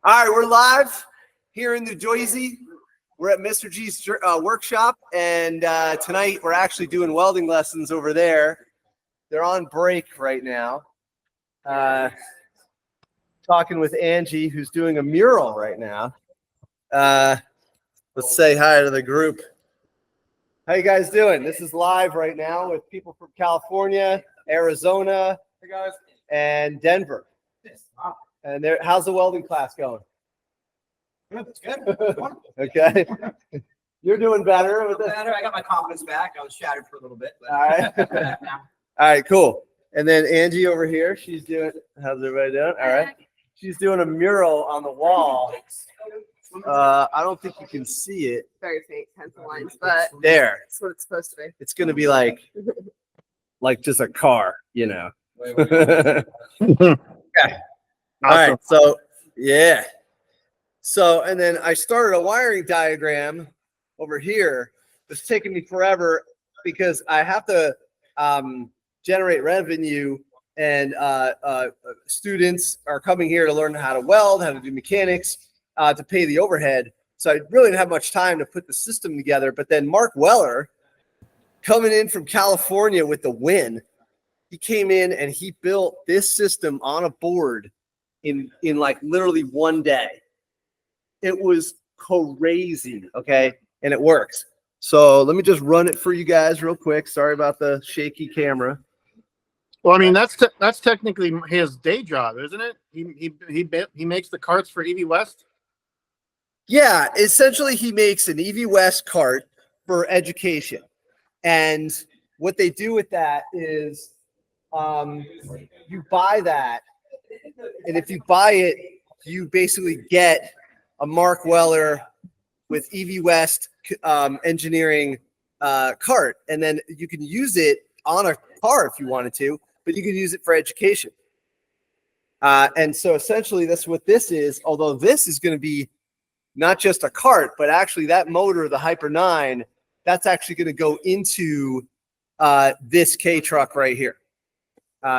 All right, we're live here in New Jersey. We're at Mr.G's workshop, and tonight we're actually doing welding lessons over there. They're on break right now. Talking with Angie, who's doing a mural right now. Let's say hi to the group. How you guys doing? This is live right now with people from California, Arizona, hey guys, and Denver. And how's the welding class going? Good, it's good. Okay. You're doing better with this. I got my confidence back. I was shattered for a little bit. But all right. All right, cool. And then Angie over here, she's doing, how's everybody doing? All right. She's doing a mural on the wall. I don't think you can see it. Very faint pencil lines, but there. that's what it's supposed to be. It's going to be like just a car, you know. Okay. All right. So, yeah. So, and then I started a wiring diagram over here. It's taking me forever because I have to generate revenue, and students are coming here to learn how to weld, how to do mechanics, to pay the overhead. So I really didn't have much time to put the system together. But then Mark Weller, coming in from California with the win, he came in and he built this system on a board in like literally one day. It was crazy, okay? And it works. So let me just run it for you guys real quick. Sorry about the shaky camera. Well, I mean, that's technically his day job, isn't it? He makes the carts for EV West. Yeah, essentially he makes an EV West cart for education. And what they do with that is you buy that, and if you buy it, you basically get a Mark Weller with EV West engineering cart, and then you can use it on a car if you wanted to, but you can use it for education. And so essentially that's what this is, although this is going to be not just a cart, but actually that motor, the Hyper 9, that's actually going to go into this K truck right here.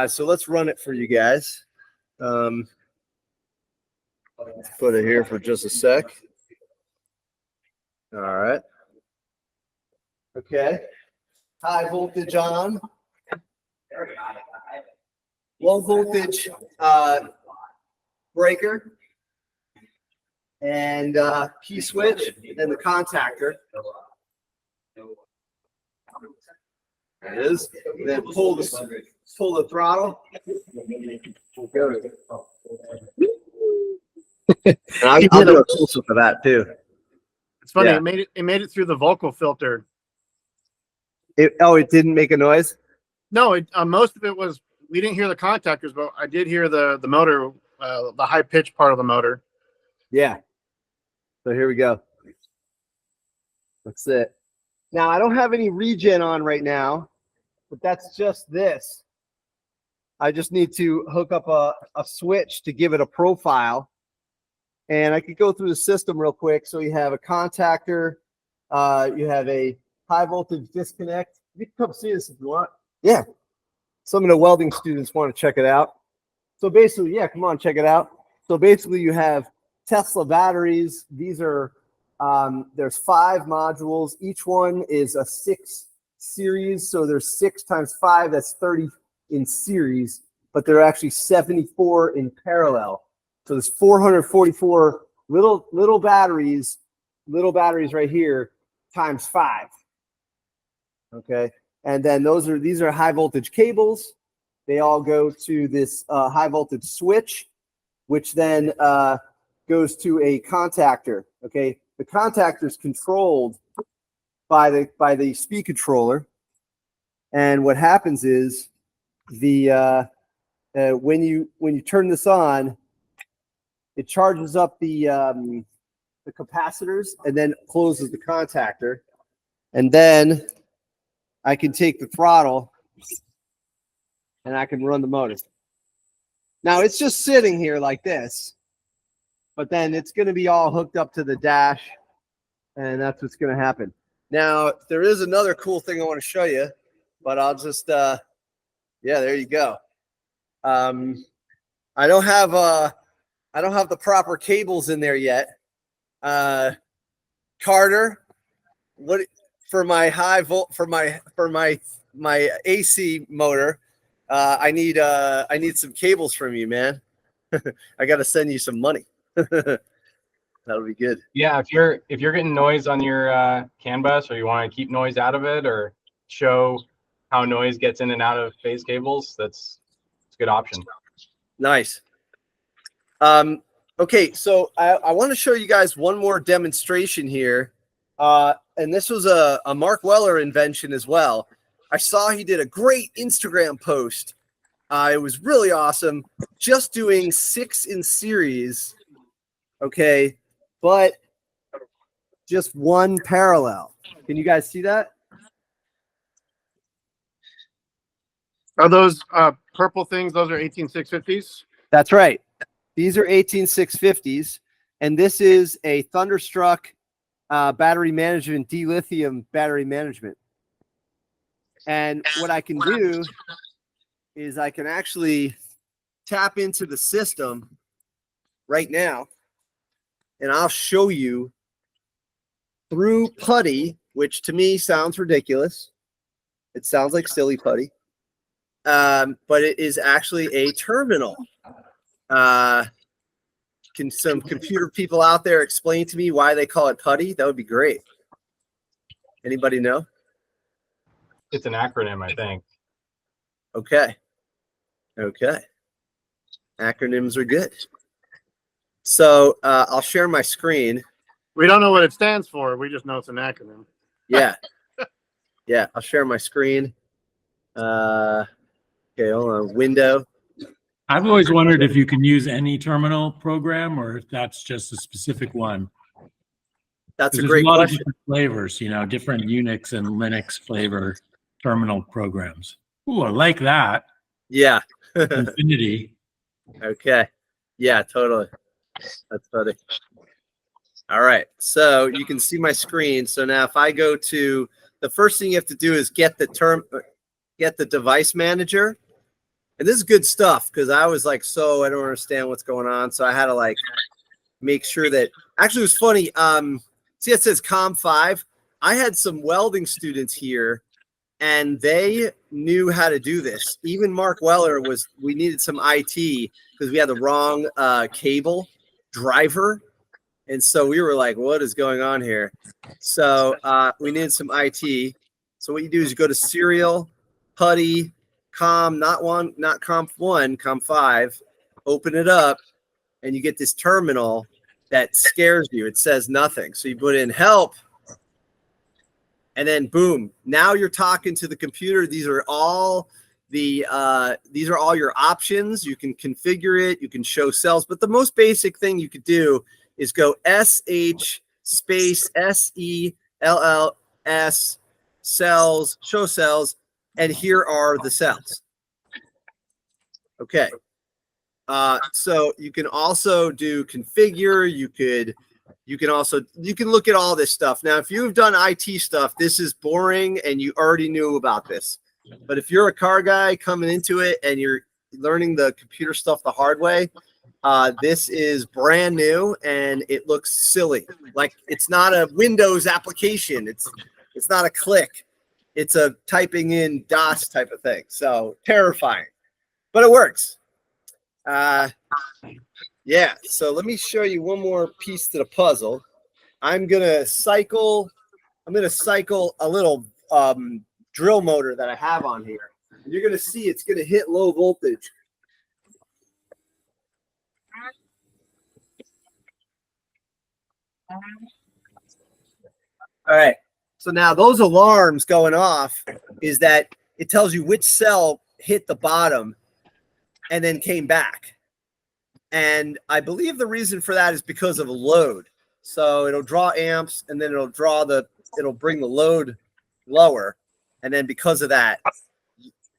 So let's run it for you guys. Let's put it here for just a sec. All right. Okay. High voltage on. Low voltage breaker. And key switch, and then the contactor. There it is. And then pull the throttle. And I'll do a closer for that too. It's funny. Yeah. It made it through the vocal filter. It didn't make a noise? No, most of it was, we didn't hear the contactors, but I did hear the motor, the high pitch part of the motor. Yeah. So here we go. That's it. Now I don't have any regen on right now, but that's just this. I just need to hook up a switch to give it a profile. And I could go through the system real quick. So you have a contactor, you have a high voltage disconnect. You can come see this if you want. Yeah. Some of the welding students want to check it out. So basically, yeah, come on, check it out. So basically you have Tesla batteries. These are, there's 5 modules. Each one is a 6 series. So there's 6 times 5, that's 30 in series, but there are actually 74 in parallel. So there's 444 little batteries right here times 5. Okay. And then these are high voltage cables. They all go to this high voltage switch, which then goes to a contactor. Okay. The contactor is controlled by the speed controller. And what happens is when you turn this on, it charges up the capacitors and then closes the contactor. And then I can take the throttle and I can run the motor. Now it's just sitting here like this, but then it's going to be all hooked up to the dash, and that's what's going to happen. Now, there is another cool thing I want to show you, but I'll just, yeah, there you go. I don't have I don't have the proper cables in there yet. Carter, what for my high volt for my AC motor? I need some cables from you, man. I got to send you some money. That'll be good. Yeah, if you're getting noise on your CAN bus, or you want to keep noise out of it, or show how noise gets in and out of phase cables, it's a good option. Nice. Okay, so I want to show you guys one more demonstration here. And this was a Mark Weller invention as well. I saw he did a great Instagram post. It was really awesome. Just doing 6 in series. Okay, but just one parallel. Can you guys see that? Are those purple things? Those are 18650s. That's right. These are 18650s, and this is a Thunderstruck battery management, D-lithium battery management. And what I can do is I can actually tap into the system right now, and I'll show you through putty, which to me sounds ridiculous. It sounds like silly putty, but it is actually a terminal. Can some computer people out there explain to me why they call it putty? That would be great. Anybody know? It's an acronym, I think. Okay. Acronyms are good. So I'll share my screen. We don't know what it stands for. We just know it's an acronym. Yeah. Yeah, I'll share my screen. Okay, hold on. Window. I've always wondered if you can use any terminal program or if that's just a specific one. That's a There's great a lot question. of different flavors, different Unix and Linux flavor terminal programs. Ooh, I like that. Yeah. Infinity. Okay. Yeah, totally. That's funny. All right. So you can see my screen. So now if I go to the first thing you have to do is get the device manager. And this is good stuff because I was like, I don't understand what's going on. So I had to make sure that actually it was funny. See, it says COM5. I had some welding students here and they knew how to do this. Even Mark Weller we needed some IT because we had the wrong cable driver. And so we were like, what is going on here? So we needed some IT. So what you do is you go to serial, putty, COM, not COM1, COM5, open it up, and you get this terminal that scares you. It says nothing. So you put in help, and then boom, now you're talking to the computer. These are all your options. You can configure it, you can show cells, but the most basic thing you could do is go SH space SELLS cells, show cells, and here are the cells. Okay. So you can also do configure. You can look at all this stuff. Now, if you've done IT stuff, this is boring and you already knew about this. But if you're a car guy coming into it and you're learning the computer stuff the hard way, this is brand new and it looks silly. Like it's not a Windows application. It's not a click. It's a typing in DOS type of thing. So terrifying, but it works. Yeah. So let me show you one more piece to the puzzle. I'm going to cycle a little drill motor that I have on here. And you're going to see it's going to hit low voltage. All right. So now those alarms going off is that it tells you which cell hit the bottom and then came back. And I believe the reason for that is because of a load. So it'll draw amps and then it'll bring the load lower. And then because of that,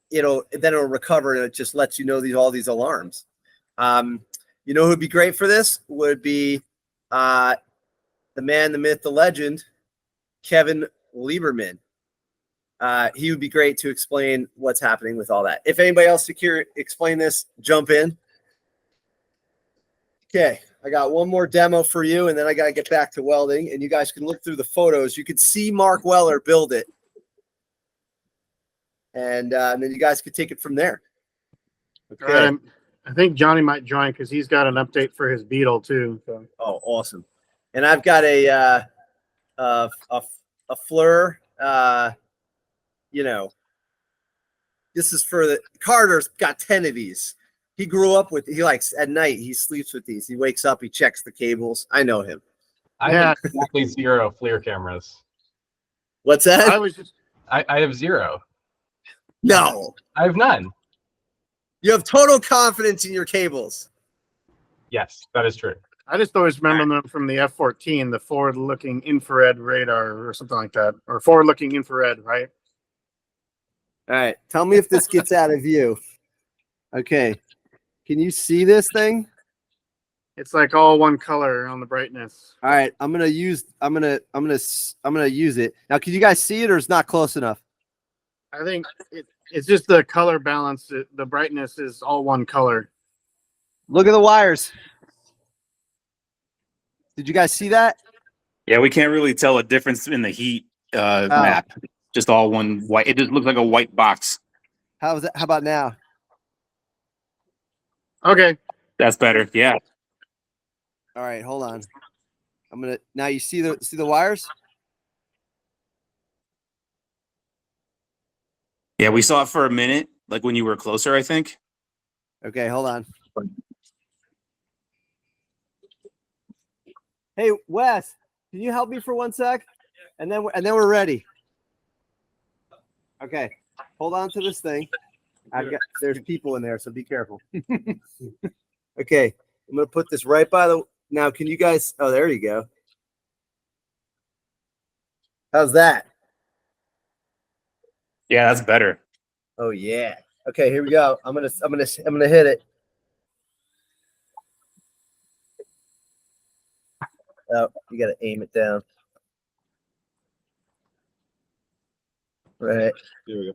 it'll recover and it just lets you know all these alarms. You know who'd be great for this? Would be the man, the myth, the legend, Kevin Lieberman. He would be great to explain what's happening with all that. If anybody else can explain this, jump in. Okay, I got one more demo for you, and then I got to get back to welding, and you guys can look through the photos. You can see Mark Weller build it, and then you guys can take it from there. Okay. I think Johnny might join because he's got an update for his Beetle too. So. Oh, awesome. And I've got a Fleur, you know, this is for the Carter's got 10 of these. He grew up with, he likes at night, he sleeps with these. He wakes up, he checks the cables. I know him. I have exactly 0 FLIR cameras. What's that? I have 0. No. I have none. You have total confidence in your cables. Yes, that is true. I just always remember them from the F-14, the forward-looking infrared radar or something like that, or forward-looking infrared, right? All right. Tell me if this gets out of view. Okay. Can you see this thing? It's like all one color on the brightness. All right. I'm gonna use it. Now, can you guys see it, or it's not close enough? I think it's just the color balance. The brightness is all one color. Look at the wires. Did you guys see that? Yeah, we can't really tell a difference in the heat map. Just all one white. It just looks like a white box. How about now? Okay. That's better. Yeah. All right, hold on. Now you see the wires? Yeah, we saw it for a minute, like when you were closer, I think. Okay, hold on. Hey, Wes, can you help me for 1 sec? And then we're ready. Okay, hold on to this thing. There's people in there, so be careful. Okay, I'm gonna put this right by the. Now, can you guys? Oh, there you go. How's that? Yeah, that's better. Oh yeah. Okay, here we go. I'm gonna hit it. Oh, you gotta aim it down. Right. Here we go.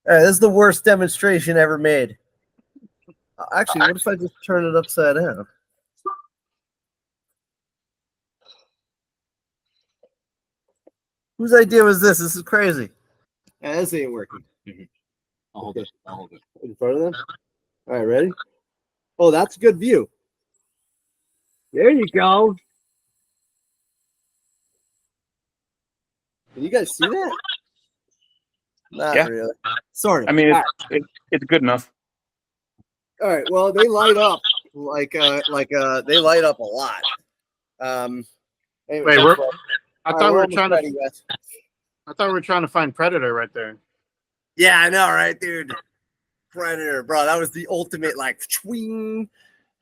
All right, this is the worst demonstration ever made. Actually, what if I just turn it upside down? Whose idea was this? This is crazy. Yeah, this ain't working. I'll hold it. I'll hold it. In front of them? All right, ready? Oh, that's a good view. There you go. Can you guys see that? Not Yeah. really. Sort of. I mean, All it's good enough. right. Well, they light up like they light up a lot. Anyway, Wait, I all thought we right, were trying ready, to. Wes. I thought we were trying to find Predator right there. Yeah, I know, right, dude? Predator, bro. That was the ultimate, like, twing.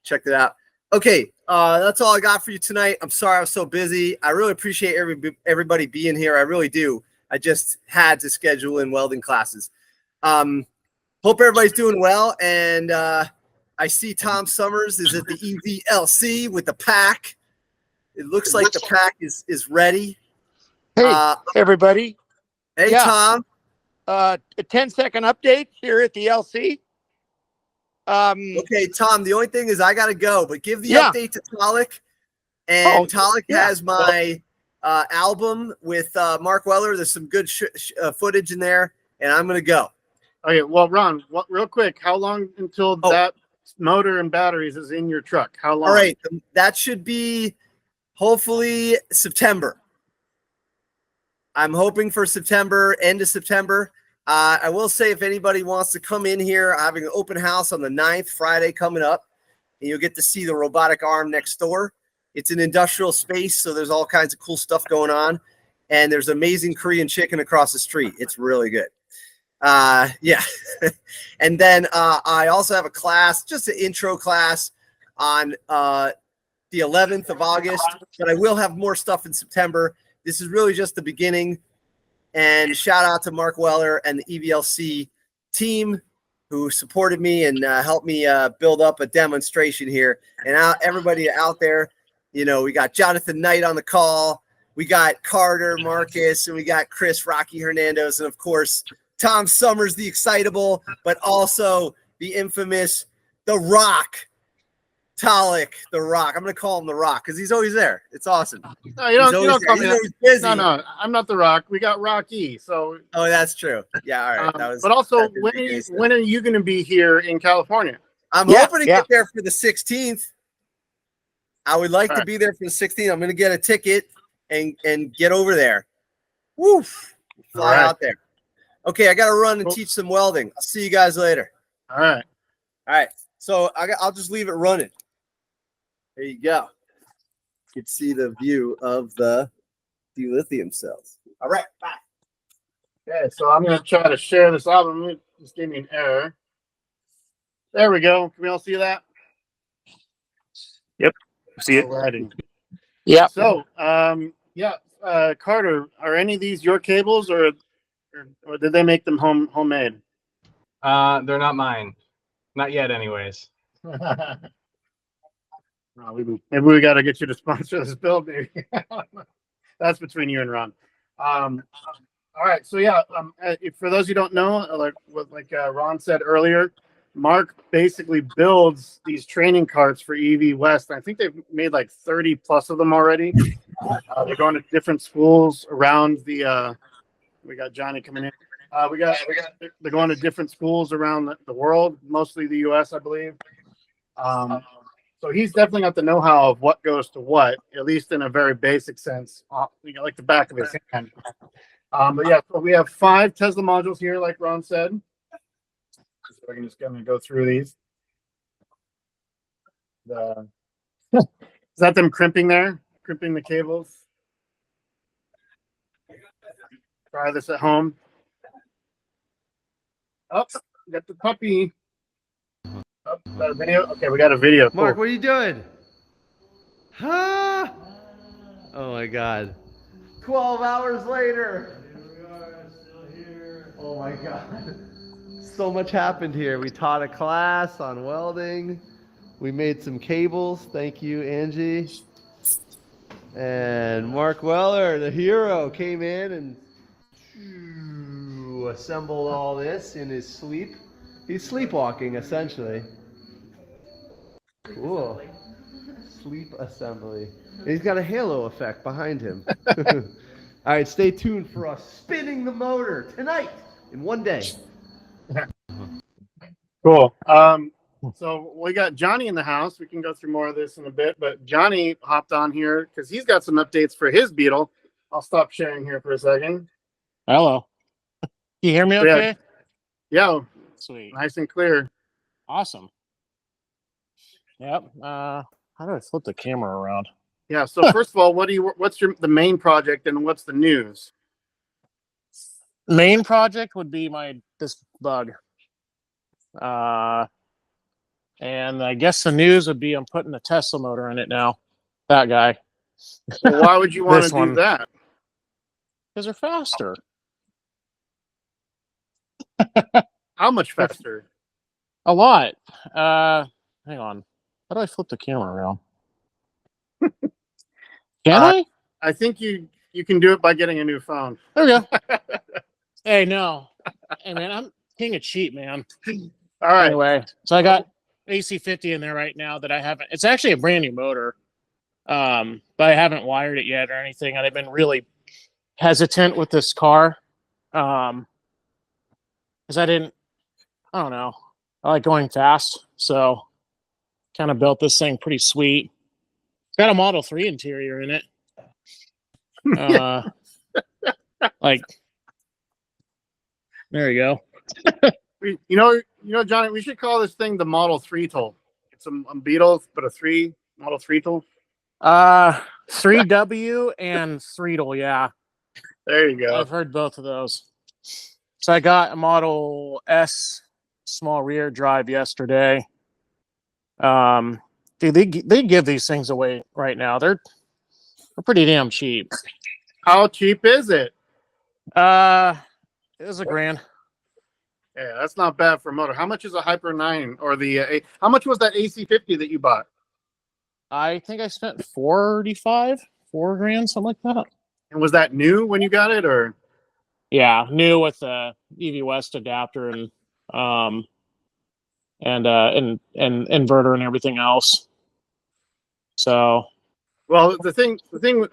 Checked it out. Okay, that's all I got for you tonight. I'm sorry I was so busy. I really appreciate everybody being here. I really do. I just had to schedule in welding classes. Hope everybody's doing well. And I see Tom Summers is at the EVLC with the pack. It looks like the pack is ready. Hey, everybody. Hey, Yeah. Tom. A 10-second update here at the LC. Okay, Tom, the only thing is I got to go, but give the Yeah. update to Talik. And Oh, Talik yeah. has my album with Mark Weller. There's some good footage in there, and I'm going to go. Okay, well, Ron, real quick, how long until Oh. that motor and batteries is in your truck? How long? All right, that should be hopefully September. I'm hoping for September, end of September. I will say if anybody wants to come in here, I'm having an open house on the 9th, Friday coming up, and you'll get to see the robotic arm next door. It's an industrial space, so there's all kinds of cool stuff going on, and there's amazing Korean chicken across the street. It's really good. Yeah. And then I also have a class, just an intro class on the 11th of August, but I will have more stuff in September. This is really just the beginning. And shout out to Mark Weller and the EVLC team who supported me and helped me build up a demonstration here. And everybody out there, you know, we got Jonathan Knight on the call. We got Carter, Marcus, and we got Chris, Rocky Hernandez, and of course, Tom Summers, the excitable, but also the infamous The Rock, Talik, the Rock. I'm gonna call him the Rock because he's always there. It's awesome. No, you don't. He's You always don't call there. me He's that. always busy. No, I'm not the Rock. We got Rocky. So, Oh, that's true. Yeah, all right. That was. but also, that didn't make any sense. when are you going to be here in California? I'm Yeah, hoping to yeah. get there for the 16th. I would like All to right. be there for the 16th. I'm gonna get a ticket and get over there. Woof. Fly All right. out there. Okay, I got to run and Cool. teach some welding. I'll see you guys later. All right. All right. So I'll just leave it running. There you go. You can see the view of the lithium cells. All right. Bye. Okay, so I'm going to try to share this album. It just gave me an error. There we go. Can we all see that? See it? Alrighty. Yep. So, Carter, are any of these your cables, or did they make them homemade? They're not mine. Not yet, anyways. No, maybe we got to get you to sponsor this build. Maybe that's between you and Ron. All right, so for those who don't know, like Ron said earlier, Mark basically builds these training carts for EV West. I think they've made like 30 plus of them already. They're going to different schools around the. We got Johnny coming in. They're going to different schools around the world, mostly the U.S., I believe. So he's definitely got the know-how of what goes to what, at least in a very basic sense, like the back of his hand. But yeah, so we have 5 Tesla modules here, like Ron said. So we're just going to go through these. Is that them crimping there? Crimping the cables? Try this at home. Oh, we got the puppy. Oh, got a video? Okay, we got a video. Mark, Cool. what are you doing? Huh? Oh my God. 12 hours later. Here we are, still here. Oh my God. So much happened here. We taught a class on welding. We made some cables. Thank you, Angie. And Mark Weller, the hero, came in and assembled all this in his sleep. He's sleepwalking, essentially. Cool. Sleep assembly. And he's got a halo effect behind him. All right, stay tuned for us spinning the motor tonight in one day. Cool. So we got Johnny in the house. We can go through more of this in a bit, but Johnny hopped on here because he's got some updates for his Beetle. I'll stop sharing here for a second. Hello. Can you hear me So, yeah. okay? Yeah, Sweet. nice and clear. Awesome. Yep. How do I flip the camera around? Yeah. So first of all, what's the main project and what's the news? Main project would be this bug. And I guess the news would be I'm putting a Tesla motor in it now. That guy. Well, why would you want This to do one. that? Because they're faster. How much faster? A lot. Hang on. How do I flip the camera around? Can I? I think you can do it by getting a new phone. There we go. Hey, no. Hey, man, I'm king of cheap, man. All right. Anyway, so I got AC50 in there right now that I haven't. It's actually a brand new motor, but I haven't wired it yet or anything. And I've been really hesitant with this car because I don't know. I like going fast, so kind of built this thing pretty sweet. It's got a Model 3 interior in it. Like, there you go. You know, Johnny, we should call this thing the Model 3 tool. It's a Beetle, but Model 3 tool. 3W and 3-tool, yeah. There you go. I've heard both of those. So I got a Model S small rear drive yesterday. Dude, they give these things away right now. They're pretty damn cheap. How cheap is it? It was $1,000. Yeah, that's not bad for a motor. How much is a Hyper 9 or how much was that AC50 that you bought? I think I spent $4,500, $4,000, something like that. And was that new when you got it, or? Yeah, new with the EV West adapter and inverter and everything else. So Well, the thing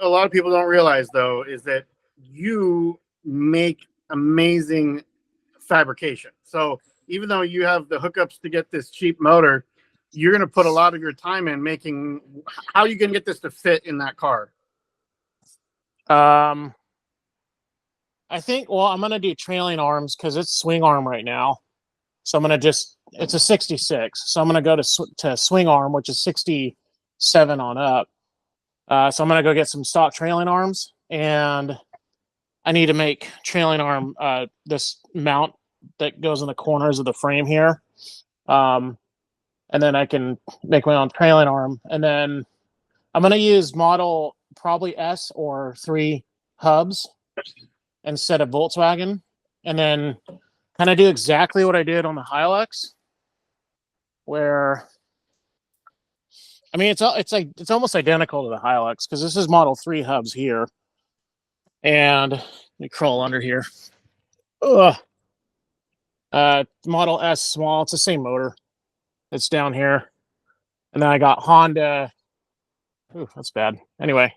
a lot of people don't realize though is that you make amazing fabrication. So even though you have the hookups to get this cheap motor, you're going to put a lot of your time in making. How are you going to get this to fit in that car? I think, well, I'm gonna do trailing arms because it's swing arm right now. So I'm gonna it's a 66. So I'm gonna go to swing arm, which is 67 on up. So I'm gonna go get some stock trailing arms, and I need to make trailing arm this mount that goes in the corners of the frame here. And then I can make my own trailing arm, and then I'm gonna use model probably S or 3 hubs instead of Volkswagen, and then kind of do exactly what I did on the Hilux, where I mean it's almost identical to the Hilux because this is Model 3 hubs here, and let me crawl under here. Ugh. Model S small, it's the same motor. It's down here, and then I got Honda. Ooh, that's bad. Anyway,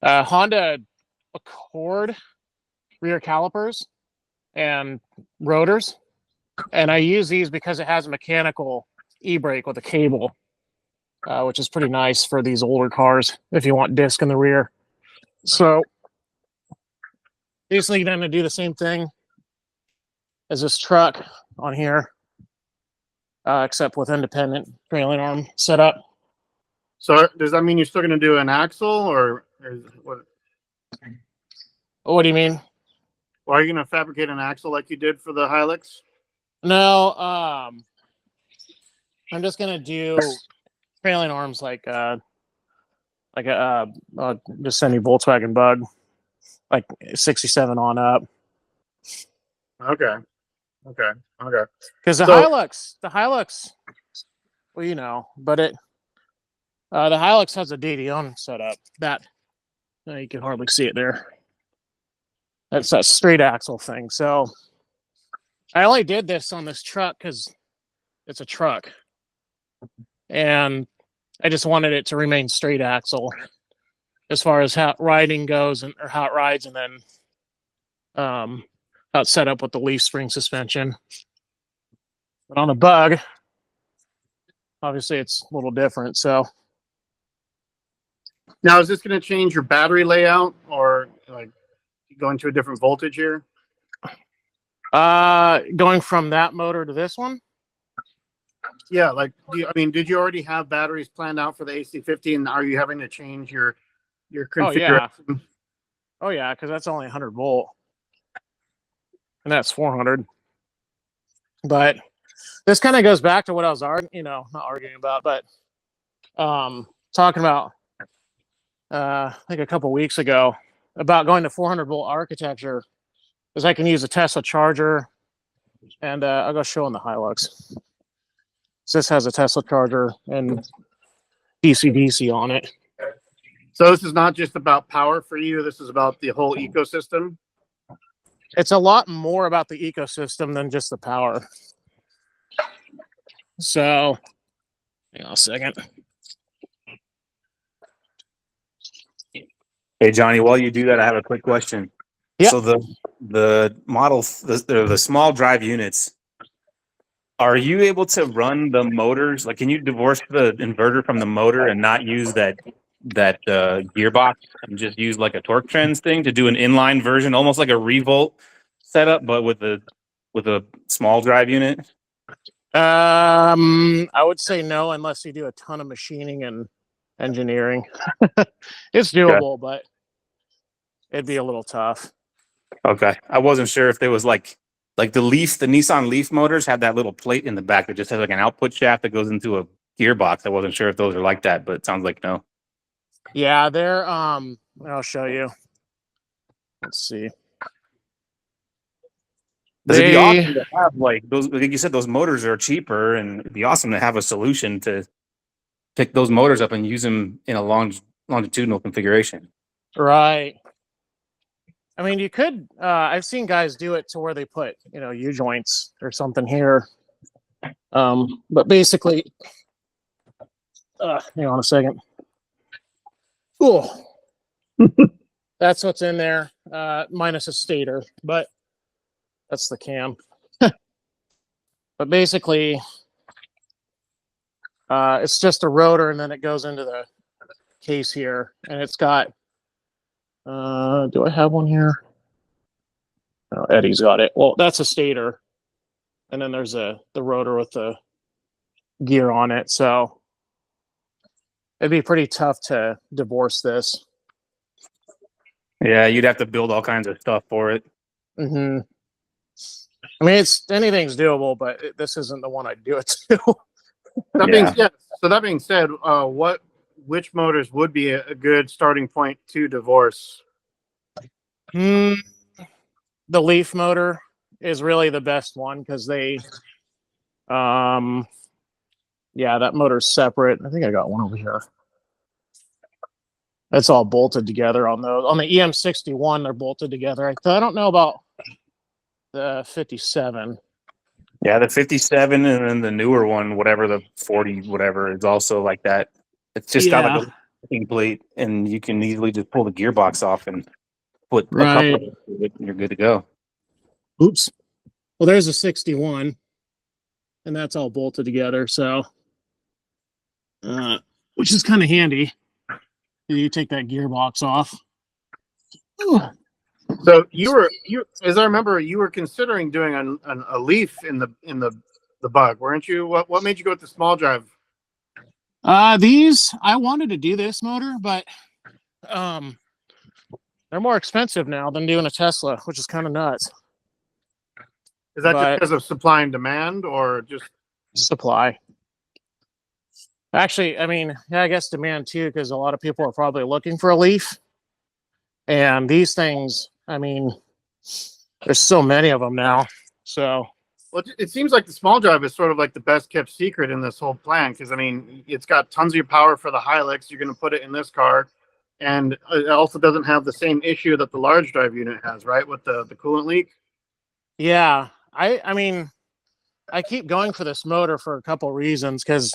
Honda Accord rear calipers and rotors, and I use these because it has a mechanical e-brake with a cable, which is pretty nice for these older cars if you want disc in the rear. So basically going to do the same thing as this truck on here, except with independent trailing arm setup. So does that mean you're still going to do an axle, or what? What do you mean? Or are you going to fabricate an axle like you did for the Hilux? No, I'm just gonna do trailing arms like a just semi Volkswagen Bug, like 67 on up. Okay. Because the Hilux, well, you know, but the Hilux has a DDM setup that you can hardly see it there. That's that straight axle thing. So I only did this on this truck because it's a truck, and I just wanted it to remain straight axle as far as how riding goes or how it rides, and then how it's set up with the leaf spring suspension. But on a Bug, obviously it's a little different. So Now, is this going to change your battery layout, or like going to a different voltage here? going from that motor to this one. Yeah, like did you already have batteries planned out for the AC50, and are you having to change your configuration? Oh yeah, because that's only 100 volt, and that's 400. But this kind of goes back to what I was not arguing about, but talking about I think a couple weeks ago about going to 400 volt architecture, because I can use a Tesla charger, and I'll go show on the Hilux. So this has a Tesla charger and DC on it. So this is not just about power for you. This is about the whole ecosystem. It's a lot more about the ecosystem than just the power. So, hang on a second. Hey Johnny, while you do that, I have a quick question. Yep. So the models, the small drive units, are you able to run the motors? Like, can you divorce the inverter from the motor and not use that gearbox and just use like a torque trends thing to do an inline version, almost like a revolt setup, but with a small drive unit? I would say no, unless you do a ton of machining and engineering. It's doable, but it'd be a little tough. Okay, I wasn't sure if there was like the Nissan Leaf motors have that little plate in the back that just has like an output shaft that goes into a gearbox. I wasn't sure if those are like that, but it sounds like no. Yeah, they're I'll show you. Let's see. It'd be awesome to have like those, like you said, those motors are cheaper, and it'd be awesome to have a solution to pick those motors up and use them in a longitudinal configuration. Right. I mean, you could. I've seen guys do it to where they put, U joints or something here. But basically, Hang on a second. Oh, that's what's in there, minus a stator, but that's the cam. But basically, it's just a rotor, and then it goes into the case here, and it's got. Do I have one here? Oh, Eddie's got it. Well, that's a stator, and then there's the rotor with the gear on it. So it'd be pretty tough to divorce this. Yeah, you'd have to build all kinds of stuff for it. Mm-hmm. I mean, anything's doable, but this isn't the one I'd do it to. That being said, which motors would be a good starting point to divorce? The Leaf motor is really the best one because they, that motor's separate. I think I got one over here. It's all bolted together on those. On the EM61, they're bolted together. I don't know about the 57. Yeah, the 57 and then the newer one, whatever the 40, whatever, is also like that. It's just got like a locking plate, and you can easily just pull the gearbox off and put a couple of it, and you're good to go. Oops. Well, there's a 61, and that's all bolted together. So, which is kind of handy. You take that gearbox off. So you as I remember, you were considering doing a Leaf in the Bug, weren't you? What made you go with the small drive? These I wanted to do this motor, but they're more expensive now than doing a Tesla, which is kind of nuts. Is that just because of supply and demand, or just supply? Actually, I mean, yeah, I guess demand too, because a lot of people are probably looking for a Leaf. And these things, I mean, there's so many of them now. So, well, it seems like the small drive is sort of like the best kept secret in this whole plan, because I mean, it's got tons of power for the Hilux. You're going to put it in this car, and it also doesn't have the same issue that the large drive unit has, right? With the coolant leak. Yeah, I mean, I keep going for this motor for a couple reasons, because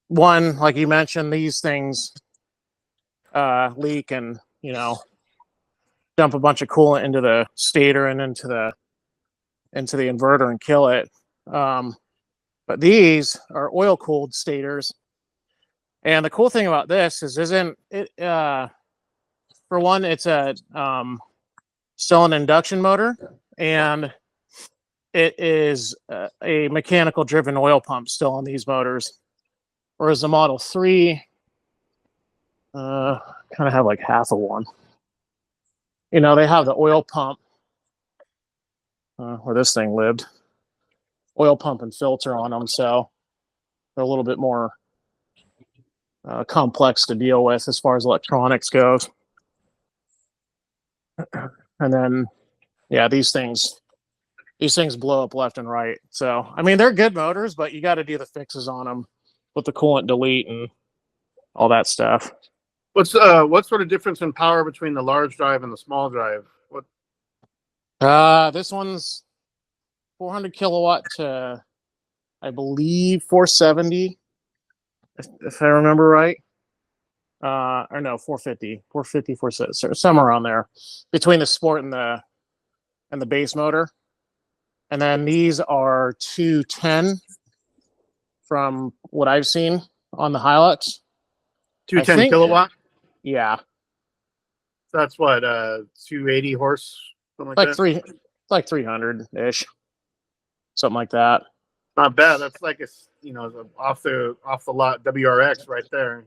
one, like you mentioned, these things leak and, you know, dump a bunch of coolant into the stator and into the inverter and kill it. But these are oil cooled stators, and the cool thing about this is, isn't it? For one, it's still an induction motor, and it is a mechanical driven oil pump still on these motors. Whereas the Model 3 kind of have like half of one. You know, they have the oil pump where this thing lived. Oil pump and filter on them, so they're a little bit more complex to deal with as far as electronics goes. And then, yeah, these things blow up left and right. So, I mean, they're good motors, but you got to do the fixes on them with the coolant delete and all that stuff. What sort of difference in power between the large drive and the small drive? This one's 400 kilowatt to, I believe, 470, if I remember right. Or no, 450, 470, somewhere around there, between the Sport and the base motor. And then these are 210 from what I've seen on the Hilux. 210 kilowatt? Yeah. That's what, 280 horse, something like that? Like 300-ish. Something like that. Not bad. That's like a off the lot WRX right there.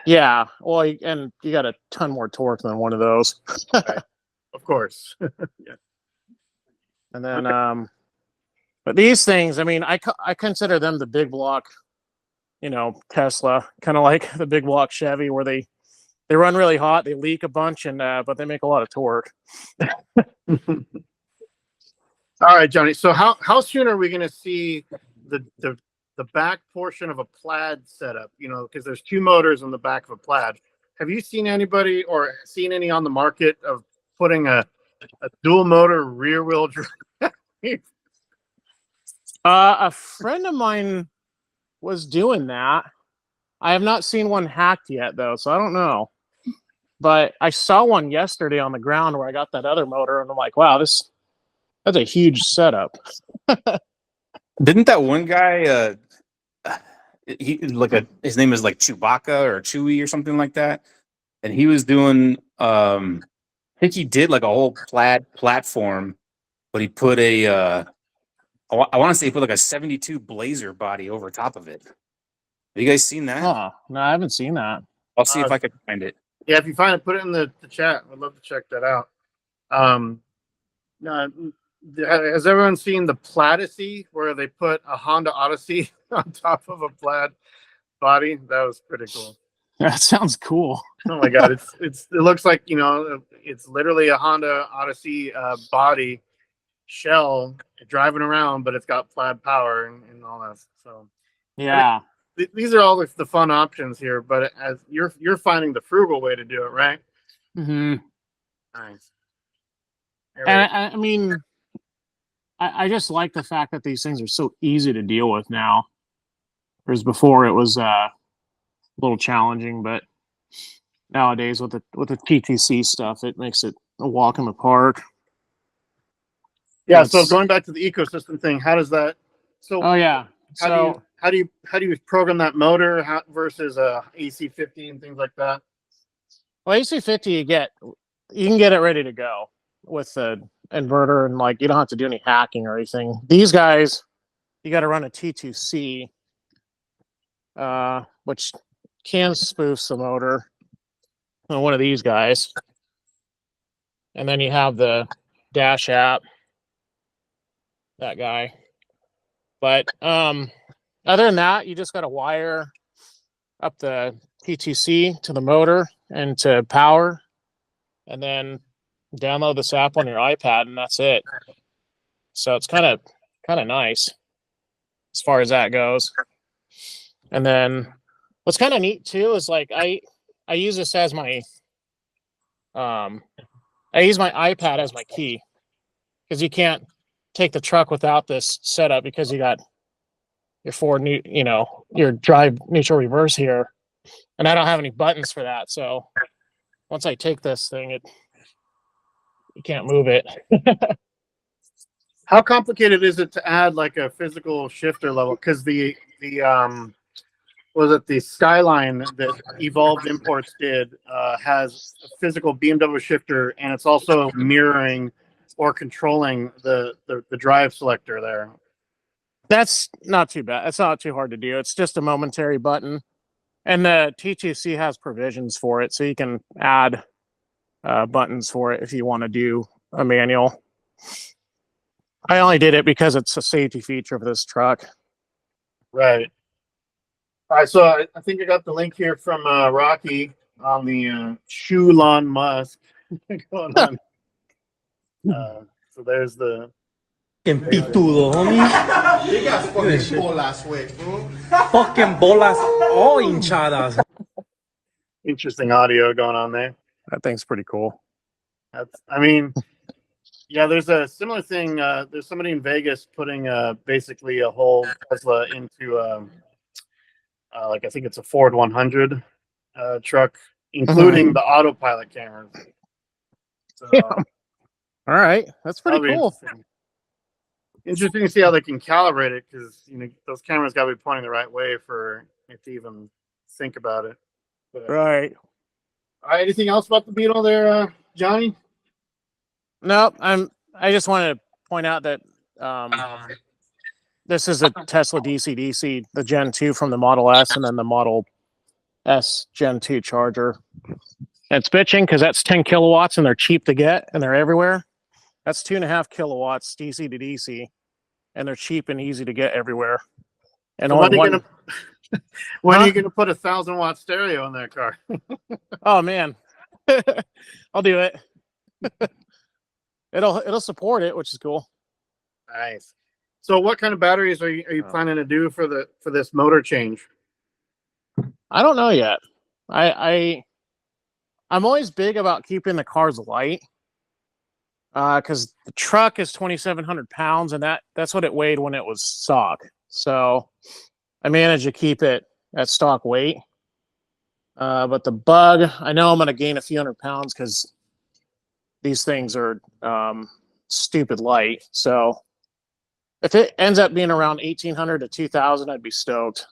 Yeah. Well, and you got a ton more torque than one of those. Right. Of course. Yeah. And then but these things, I mean, I consider them the big block, Tesla, kind of like the big block Chevy, where they run really hot, they leak a bunch, and but they make a lot of torque. All right, Johnny. So how soon are we going to see the back portion of a Plaid setup? Because there's two motors on the back of a Plaid. Have you seen anybody or seen any on the market of putting a dual motor rear wheel drive? A friend of mine was doing that. I have not seen one hacked yet though, so I don't know. But I saw one yesterday on the ground where I got that other motor, and I'm like, wow, that's a huge setup. Didn't that one guy? He like his name is like Chewbacca or Chewy or something like that, and he was doing. I think he did like a whole plaid platform, but he put a. I want to say he put like a 72 Blazer body over top of it. Have you guys seen that? Huh. No, I haven't seen that. I'll see if I can find it. Yeah, if you find it, put it in the chat. I'd love to check that out. No, has everyone seen the Platycee where they put a Honda Odyssey on top of a plaid body? That was pretty cool. That sounds cool. Oh my god, it looks like, you know, it's literally a Honda Odyssey body shell driving around, but it's got plaid power and all that. So Yeah. these are all the fun options here, but as you're finding the frugal way to do it, right? Mm-hmm. Nice. And I mean, I just like the fact that these things are so easy to deal with now. Whereas before it was a little challenging, but nowadays with the TTC stuff, it makes it a walk in the park. Yeah. So going back to the ecosystem thing, how does that? So Oh yeah. how do you program that motor versus a AC50 and things like that? Well, AC50 you can get it ready to go with the inverter, and like you don't have to do any hacking or anything. These guys, you got to run a T2C, which can spoof the motor on one of these guys, and then you have the Dash app, that guy. But other than that, you just got to wire up the T2C to the motor and to power, and then download this app on your iPad, and that's it. So it's kind of nice as far as that goes. And then what's kind of neat too is like I use this as my I use my iPad as my key, because you can't take the truck without this setup, because you got your your drive neutral reverse here, and I don't have any buttons for that. So once I take this thing, you can't move it. How complicated is it to add like a physical shifter level? Because the Skyline that Evolved Imports did has a physical BMW shifter, and it's also mirroring or controlling the drive selector there. That's not too bad. It's not too hard to do. It's just a momentary button, and the T2C has provisions for it, so you can add buttons for it if you want to do a manual. I only did it because it's a safety feature for this truck. Right. All right. So I think I got the link here from Rocky on the Elon Musk going on. So there's the. Fucking pitudo, homie. You got fucking bolas, wait, bro. Fucking bolas all hinchadas. Interesting audio going on there. That thing's pretty cool. Yeah, there's a similar thing. There's somebody in Vegas putting basically a whole Tesla into like I think it's a Ford 100 truck, including the autopilot cameras. So, Yeah. All right, that's pretty cool. Interesting to see how they can calibrate it, because those cameras got to be pointing the right way for it to even think about it. But, Right. all right. Anything else about the Beetle there, Johnny? No, I just want to point out that this is a Tesla DC-DC, the Gen 2 from the Model S, and then the Model S Gen 2 charger. And it's bitching because that's 10 kilowatts, and they're cheap to get, and they're everywhere. That's 2.5 kilowatts DC to DC, and they're cheap and easy to get everywhere. And So only when are you gonna put a 1,000-watt stereo in that car? Oh man, I'll do it. It'll support it, which is cool. Nice. So, what kind of batteries are you planning to do for this motor change? I don't know yet. I'm always big about keeping the cars light, because the truck is 2,700 pounds, and that's what it weighed when it was stock. So I managed to keep it at stock weight. But the Bug, I know I'm going to gain a few hundred pounds because these things are stupid light. So if it ends up being around 1,800 to 2,000, I'd be stoked.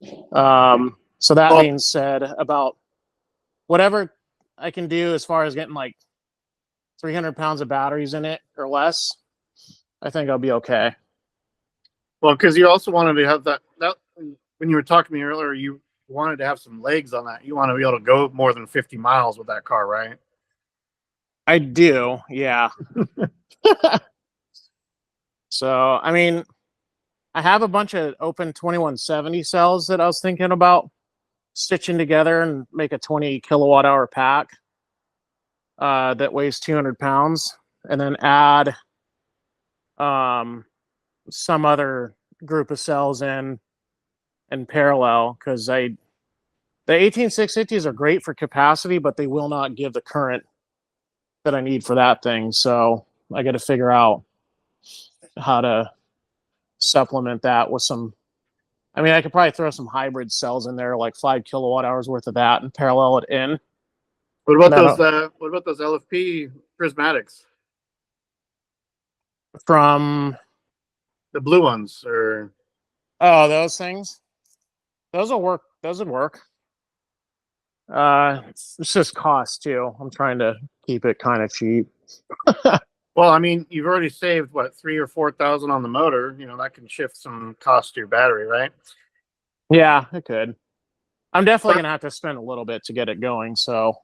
So that being said, about whatever I can do as far as getting like 300 pounds of batteries in it or less, I think I'll be okay. Well, because you also wanted to have that when you were talking to me earlier, you wanted to have some legs on that. You want to be able to go more than 50 miles with that car, right? I do, yeah. So, I mean, I have a bunch of open 2170 cells that I was thinking about stitching together and make a 20 kilowatt hour pack that weighs 200 pounds, and then add some other group of cells in parallel, because the 18650s are great for capacity, but they will not give the current that I need for that thing. So I got to figure out how to supplement that with some. I mean, I could probably throw some hybrid cells in there, like 5 kilowatt hours worth of that, and parallel it in. What about those? What about those LFP prismatics? From the blue ones, or those things? Those will work. Those would work. It's just cost too. I'm trying to keep it kind of cheap. Well, I mean, you've already saved what, 3,000 or 4,000 on the motor. You know, that can shift some cost to your battery, right? Yeah, it could. I'm definitely gonna have to spend a little bit to get it going. So,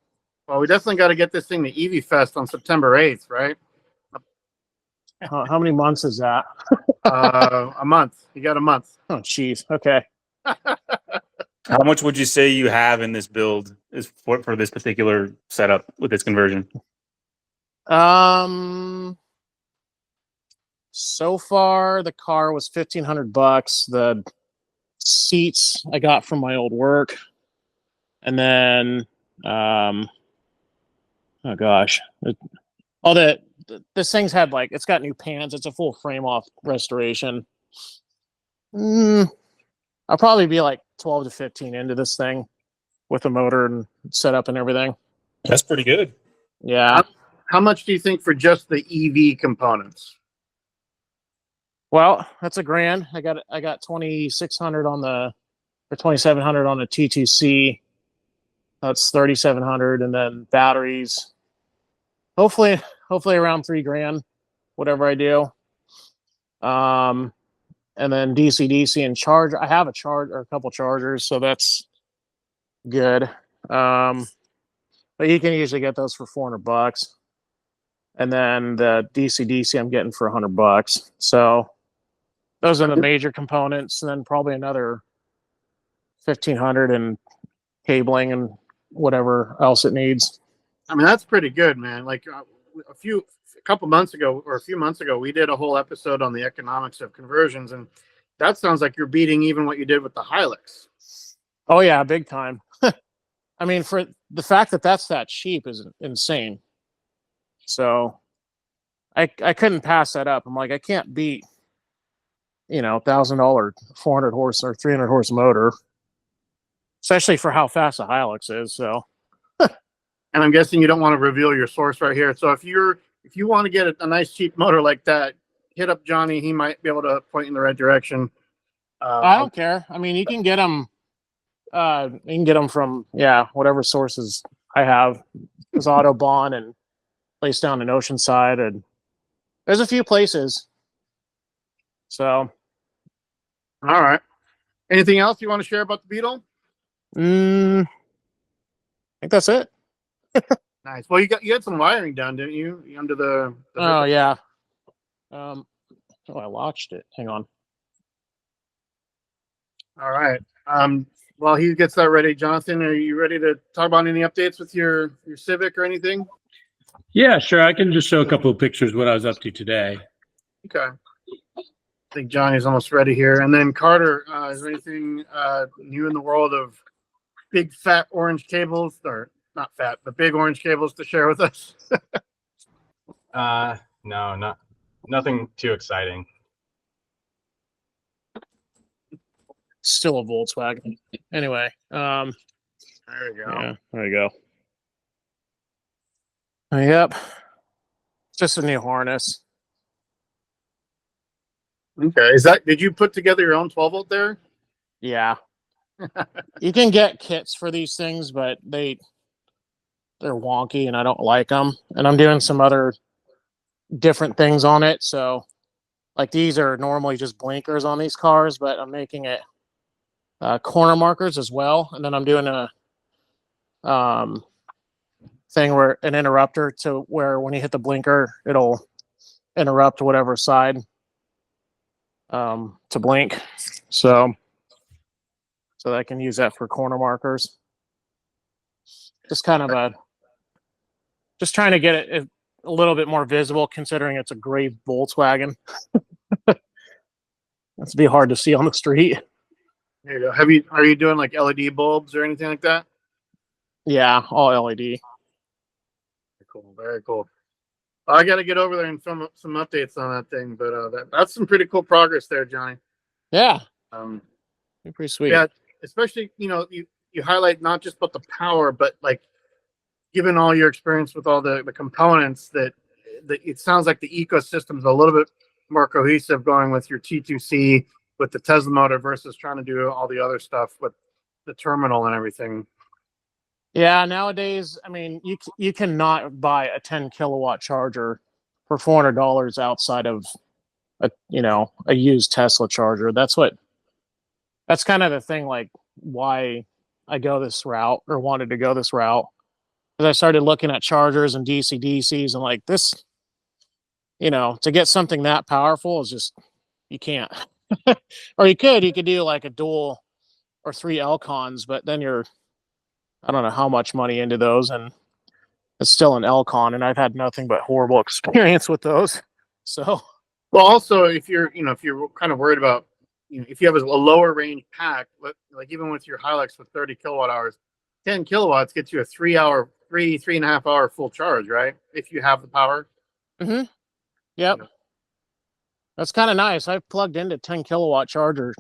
well, we definitely got to get this thing to EV Fest on September 8th, right? how many months is that? A month. You got a month. Oh, jeez. Okay. How much would you say you have in this build is for this particular setup with this conversion? So far the car was $1,500. The seats I got from my old work, and then oh gosh, this thing's had, like, it's got new pans. It's a full frame off restoration. I'll probably be like 12 to 15 into this thing with the motor and setup and everything. That's pretty good. Yeah. How much do you think for just the EV components? Well, that's $1,000. I got 2,600 on or 2,700 on the T2C. That's 3,700, and then batteries. Hopefully around $3,000, whatever I do. And then DC and charge. I have a couple chargers, so that's good. But you can usually get those for $400. And then the DC I'm getting for $100. So those are the major components, and then probably another 1,500 in cabling and whatever else it needs. I mean, that's pretty good, man. Like a few months ago, we did a whole episode on the economics of conversions, and that sounds like you're beating even what you did with the Hilux. Oh yeah, big time. I mean, for the fact that that's that cheap is insane. So I couldn't pass that up. I'm like, I can't beat, $1,000 400 horse or 300 horse motor, especially for how fast the Hilux is. So, and I'm guessing you don't want to reveal your source right here. So if you want to get a nice cheap motor like that, hit up Johnny. He might be able to point you in the right direction. I don't care. I mean, you can get them. You can get them from whatever sources I have. There's Autobahn and place down in Oceanside, and there's a few places. So, all right. Anything else you want to share about the Beetle? I think that's it. Nice. Well, you had some wiring done, didn't you? Under the oh yeah. I watched it. Hang on. All right. While he gets that ready, Jonathan, are you ready to talk about any updates with your Civic or anything? Yeah, sure. I can just show a couple of pictures of what I was up to today. Okay. I think Johnny's almost ready here. And then Carter, is there anything new in the world of big fat orange cables, or not fat, but big orange cables to share with us? No, nothing too exciting. Still a Volkswagen. Anyway, There you go. Yeah, there you go. Yep. Just a new harness. Okay. Did you put together your own 12 volt there? Yeah. You can get kits for these things, but they're wonky and I don't like them. And I'm doing some other different things on it. So, like, these are normally just blinkers on these cars, but I'm making it corner markers as well. And then I'm doing a thing where an interrupter to where when you hit the blinker, it'll interrupt whatever side to blink. So I can use that for corner markers. Just kind of just trying to get it a little bit more visible, considering it's a gray Volkswagen. That's be hard to see on the street. There you go. Are you doing like LED bulbs or anything like that? Yeah, all LED. Very cool. Very cool. I got to get over there and film some updates on that thing, but that's some pretty cool progress there, Johnny. Yeah, Um, pretty sweet. yeah, especially you highlight not just about the power, but like given all your experience with all the components, that it sounds like the ecosystem's a little bit more cohesive going with your T2C with the Tesla motor versus trying to do all the other stuff with the terminal and everything. Yeah, nowadays, I mean, you cannot buy a 10 kilowatt charger for $400 outside of a used Tesla charger. That's kind of the thing, like why I go this route or wanted to go this route. Because I started looking at chargers and DCs and like this, to get something that powerful is just, you can't. Or you could do like a dual or 3 Elcons, but then I don't know how much money into those, and it's still an Elcon, and I've had nothing but horrible experience with those. So, well, also if you're kind of worried about, if you have a lower range pack, like even with your Hilux with 30 kilowatt hours, 10 kilowatts gets you a 3.5 hour full charge, right? If you have the power. mm-hmm. Yep. That's kind of nice. I've plugged into 10 kilowatt charger,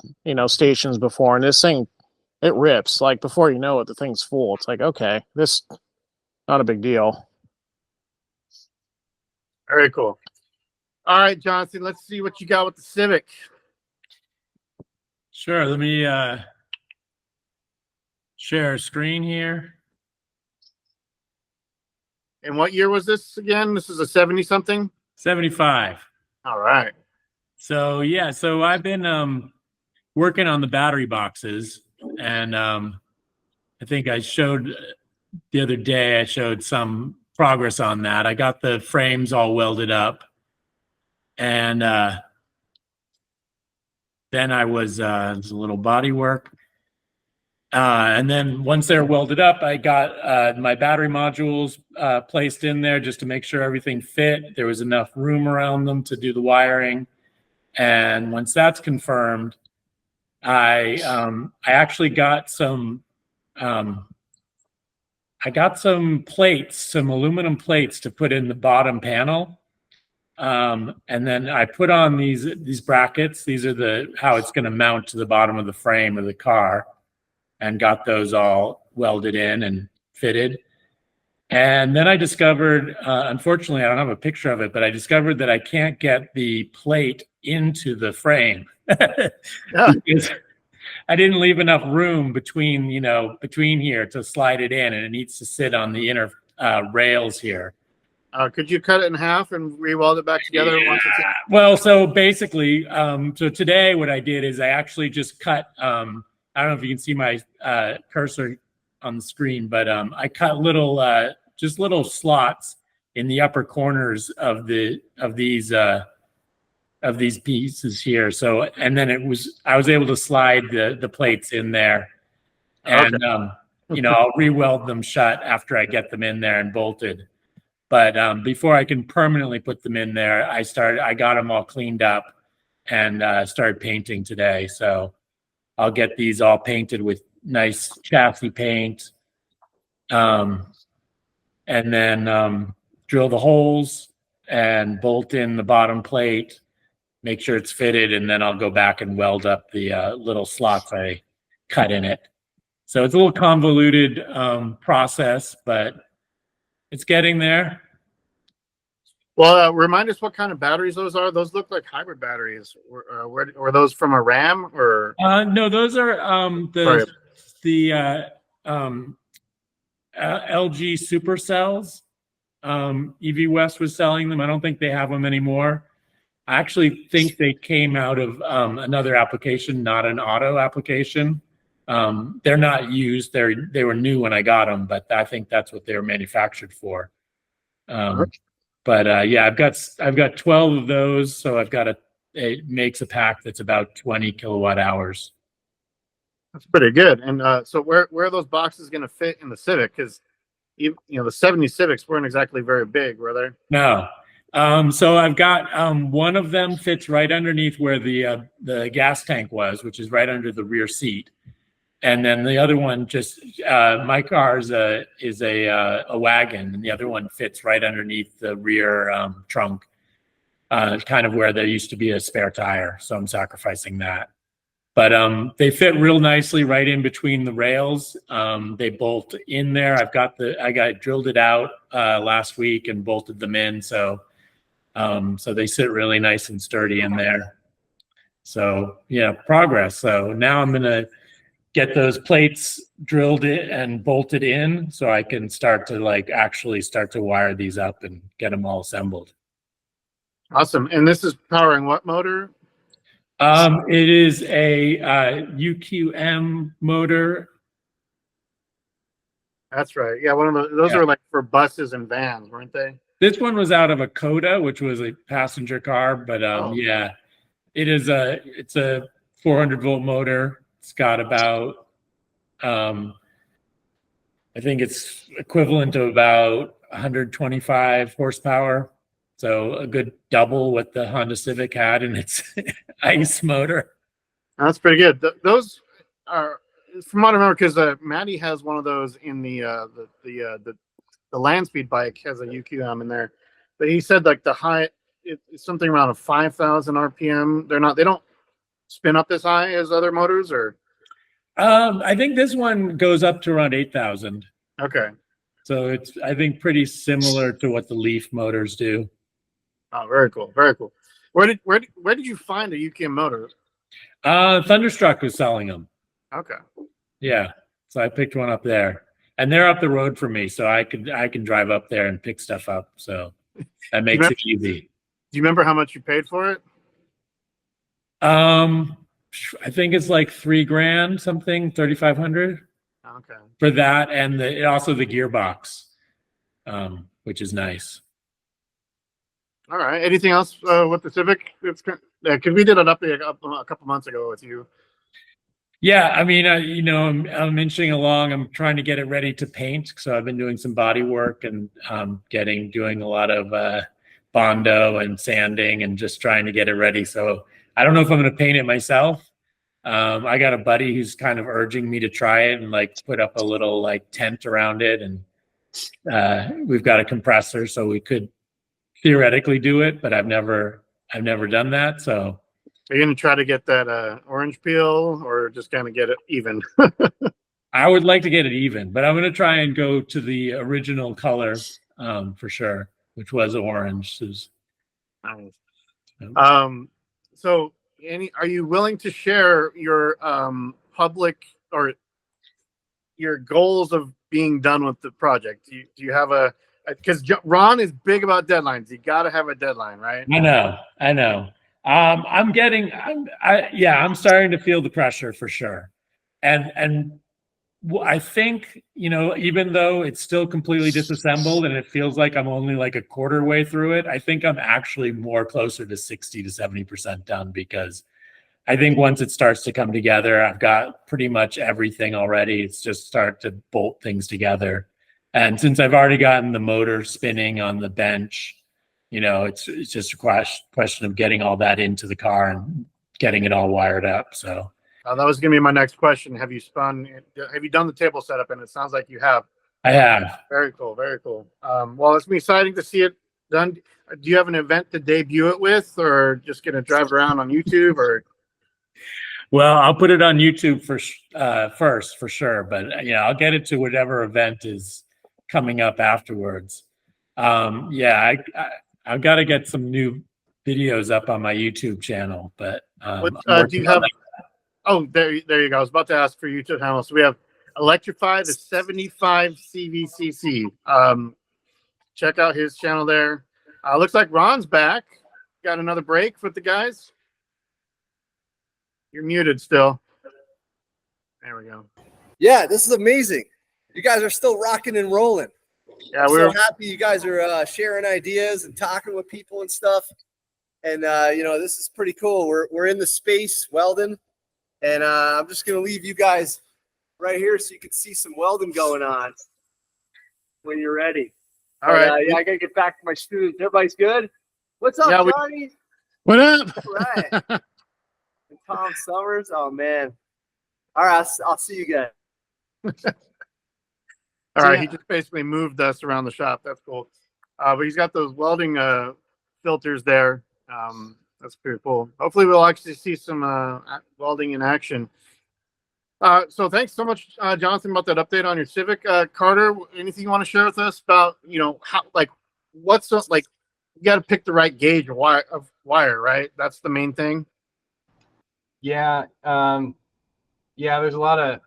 stations before, and this thing, it rips. Like before you know it, the thing's full. It's like, okay, this not a big deal. Very cool. All right, Jonathan, let's see what you got with the Civic. Sure. Let me share a screen here. And what year was this again? This is a 70 something? 75. All right. So yeah, so I've been working on the battery boxes, and I think I showed the other day, I showed some progress on that. I got the frames all welded up, and then I was there's a little body work. And then once they're welded up, I got my battery modules placed in there just to make sure everything fit. There was enough room around them to do the wiring. And once that's confirmed, I actually got some plates, some aluminum plates to put in the bottom panel. And then I put on these brackets. These are how it's going to mount to the bottom of the frame of the car, and got those all welded in and fitted. And then I discovered, unfortunately, I don't have a picture of it, but I discovered that I can't get the plate into the frame. Because I didn't leave enough room between here to slide it in, and it needs to sit on the inner rails here. Could you cut it in half and re-weld it back together? Yeah. Once it's in? Well, so basically, so today what I did is I actually just cut, I don't know if you can see my cursor on the screen, but I cut just little slots in the upper corners of these pieces here. So, and then I was able to slide the plates in there, and okay. I'll re-weld them shut after I get them in there and bolted. But before I can permanently put them in there, I got them all cleaned up and started painting today. So I'll get these all painted with nice chassis paint, and then drill the holes and bolt in the bottom plate, make sure it's fitted, and then I'll go back and weld up the little slots I cut in it. So it's a little convoluted process, but it's getting there. Well, remind us what kind of batteries those are. Those look like hybrid batteries. Were those from a Ram or? No, those are Sorry. the LG supercells. EV West was selling them. I don't think they have them anymore. I actually think they came out of another application, not an auto application. They're not used. They were new when I got them, but I think that's what they were manufactured for. But yeah, I've got 12 of those, so it makes a pack that's about 20 kilowatt hours. That's pretty good. And so where are those boxes going to fit in the Civic? Because the 70 Civics weren't exactly very big, were they? No. So I've got one of them fits right underneath where the gas tank was, which is right under the rear seat. And then the other one my car is a wagon, and the other one fits right underneath the rear trunk, kind of where there used to be a spare tire. So I'm sacrificing that. But they fit real nicely right in between the rails. They bolt in there. I drilled it out last week and bolted them in. So they sit really nice and sturdy in there. So yeah, progress. So now I'm gonna get those plates drilled in and bolted in so I can start to actually start to wire these up and get them all assembled. Awesome. And this is powering what motor? It is a UQM motor. That's right. Yeah, one of those are like for buses and vans, weren't they? This one was out of a Coda, which was a passenger car, but yeah, it's a 400-volt motor. It's got about I think it's equivalent to about 125 horsepower. So a good double what the Honda Civic had in its ICE motor. That's pretty good. Those are, from what I remember, because Maddie has one of those in the land speed bike has a UQM in there, but he said like the high it's something around a 5,000 RPM. They don't spin up as high as other motors, or I think this one goes up to around 8,000. Okay. So it's, I think, pretty similar to what the Leaf motors do. Oh, very cool. Very cool. Where did you find a UQM motor? Thunderstruck was selling them. Okay. Yeah. So I picked one up there. And they're up the road from me, so I can drive up there and pick stuff up. So that makes it easy. Do you remember how much you paid for it? I think it's like $3,000 something, 3,500. Okay. For that, and also the gearbox, which is nice. All right. Anything else with the Civic? Because we did an update a couple months ago with you. Yeah, I mean, I'm inching along. I'm trying to get it ready to paint. So I've been doing some body work and doing a lot of Bondo and sanding and just trying to get it ready. So I don't know if I'm going to paint it myself. I got a buddy who's kind of urging me to try it and like put up a little like tent around it. And we've got a compressor, so we could theoretically do it, but I've never done that. So are you going to try to get that orange peel or just kind of get it even? I would like to get it even, but I'm going to try and go to the original color for sure, which was orange. Nice. So are you willing to share your public or your goals of being done with the project? Do you have because Ron is big about deadlines. You got to have a deadline, right? I know. I'm starting to feel the pressure for sure. And I think, even though it's still completely disassembled and it feels like I'm only like a quarter way through it, I think I'm actually more closer to 60 to 70% done, because I think once it starts to come together, I've got pretty much everything already. It's just start to bolt things together. And since I've already gotten the motor spinning on the bench, it's just a question of getting all that into the car and getting it all wired up. So that was going to be my next question. Have you done the table setup? And it sounds like you have. I have. Very cool. Very cool. Well, it's been exciting to see it done. Do you have an event to debut it with, or just going to drive around on YouTube, or? Well, I'll put it on YouTube first for sure, but yeah, I'll get it to whatever event is coming up afterwards. Yeah, I've got to get some new videos up on my YouTube channel, but What I'm do you working on have? that. Oh, there you go. I was about to ask for YouTube channel. So we have Electrify the 75 CVCC. Check out his channel there. Looks like Ron's back. Got another break with the guys. You're muted still. There we go. Yeah, this is amazing. You guys are still rocking and rolling. Yeah, I'm we're so happy you guys are sharing ideas and talking with people and stuff. And you know, this is pretty cool. We're in the space welding, and I'm just gonna leave you guys right here so you can see some welding going on when you're ready. all right. Yeah, I gotta get back to my students. Everybody's good. What's up, Yeah, Johnny? What up? All right. And Tom Summers. Oh man. All right, I'll see you guys. All right, yeah. he just basically moved us around the shop. That's cool. But he's got those welding filters there. That's pretty cool. Hopefully, we'll actually see some welding in action. So thanks so much, Jonathan, about that update on your Civic. Carter, anything you want to share with us about, you know, how, like, what's like, you got to pick the right gauge of wire, right? That's the main thing. Yeah, yeah. There's a lot of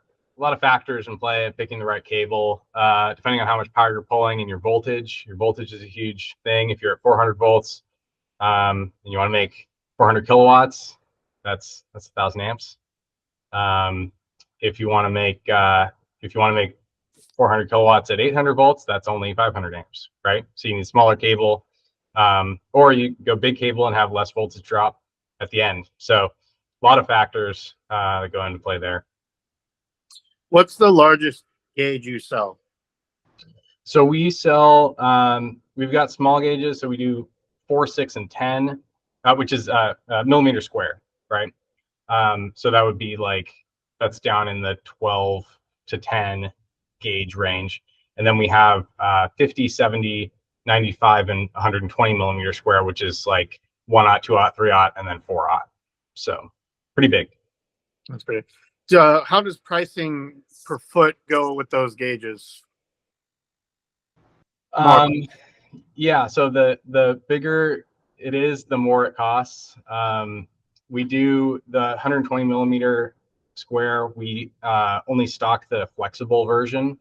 factors in play of picking the right cable, depending on how much power you're pulling and your voltage. Your voltage is a huge thing. If you're at 400 volts, and you want to make 400 kilowatts, that's 1,000 amps. If you want to make 400 kilowatts at 800 volts, that's only 500 amps, right? So you need smaller cable, or you go big cable and have less voltage drop at the end. So a lot of factors that go into play there. What's the largest gauge you sell? So we sell, we've got small gauges. So we do 4, 6, and 10, which is millimeter square, right? So that would be like, that's down in the 12 to 10 gauge range. And then we have 50, 70, 95, and 120 millimeter square, which is like 1/0, 2/0, 3/0, and then 4/0. So pretty big. That's pretty. How does pricing per foot go with those gauges? Yeah, so the bigger it is, the more it costs. We do the 120 millimeter square. We only stock the flexible version,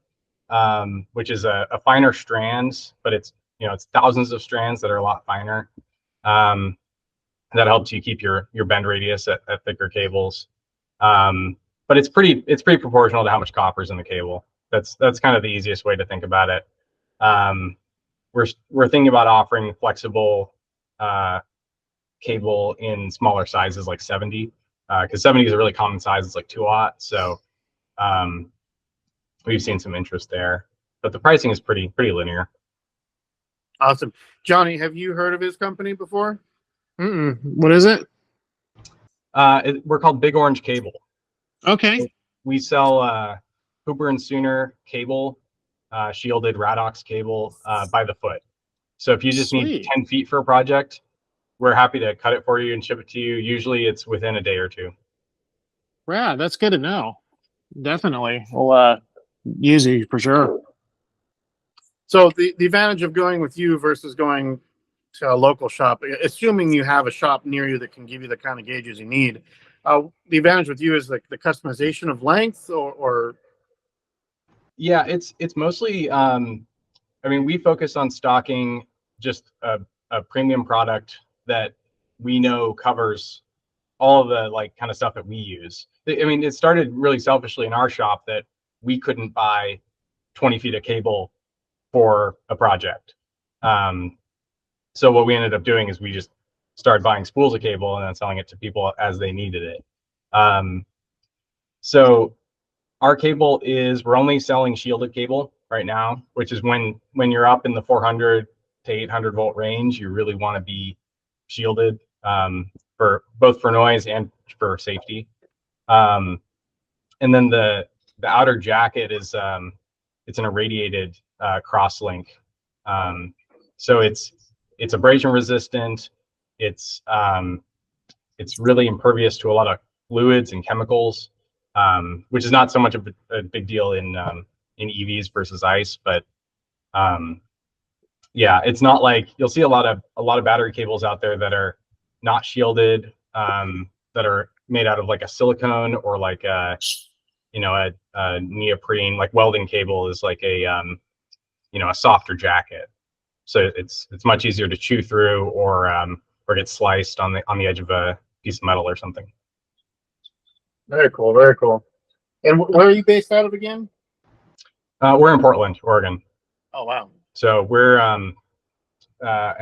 which is a finer strands, but it's, you know, it's thousands of strands that are a lot finer. That helps you keep your bend radius at thicker cables. But it's pretty proportional to how much copper is in the cable. That's kind of the easiest way to think about it. We're thinking about offering flexible cable in smaller sizes, like 70, because 70 is a really common size. It's like 2/0. So we've seen some interest there, but the pricing is pretty linear. Awesome. Johnny, have you heard of his company before? What is it? We're called Big Orange Cable. Okay. We sell Hooper and Sooner cable, shielded Radox cable by the foot. So if you just need Sweet. 10 feet for a project, we're happy to cut it for you and ship it to you. Usually it's within a day or two. Yeah, that's good to know. Definitely. We'll use you for sure. So the advantage of going with you versus going to a local shop, assuming you have a shop near you that can give you the kind of gauges you need, the advantage with you is like the customization of length, or Yeah, it's mostly, I mean, we focus on stocking just a premium product that we know covers all of the like kind of stuff that we use. I mean, it started really selfishly in our shop that we couldn't buy 20 feet of cable for a project. So what we ended up doing is we just started buying spools of cable and then selling it to people as they needed it. So our cable we're only selling shielded cable right now, which is when you're up in the 400 to 800 volt range, you really want to be shielded, for both for noise and for safety. And then the outer jacket is it's an irradiated crosslink. So it's abrasion resistant. It's really impervious to a lot fluids and chemicals, which is not so much of a big deal in EVs versus ICE, but yeah, it's not like you'll see a lot of battery cables out there that are not shielded, that are made out of like a silicone or like a neoprene. Like welding cable is like a a softer jacket, so it's much easier to chew through or get sliced on the edge of a piece of metal or something. Very cool, very cool. And where are you based out of again? We're in Portland, Oregon. Oh wow. So we're and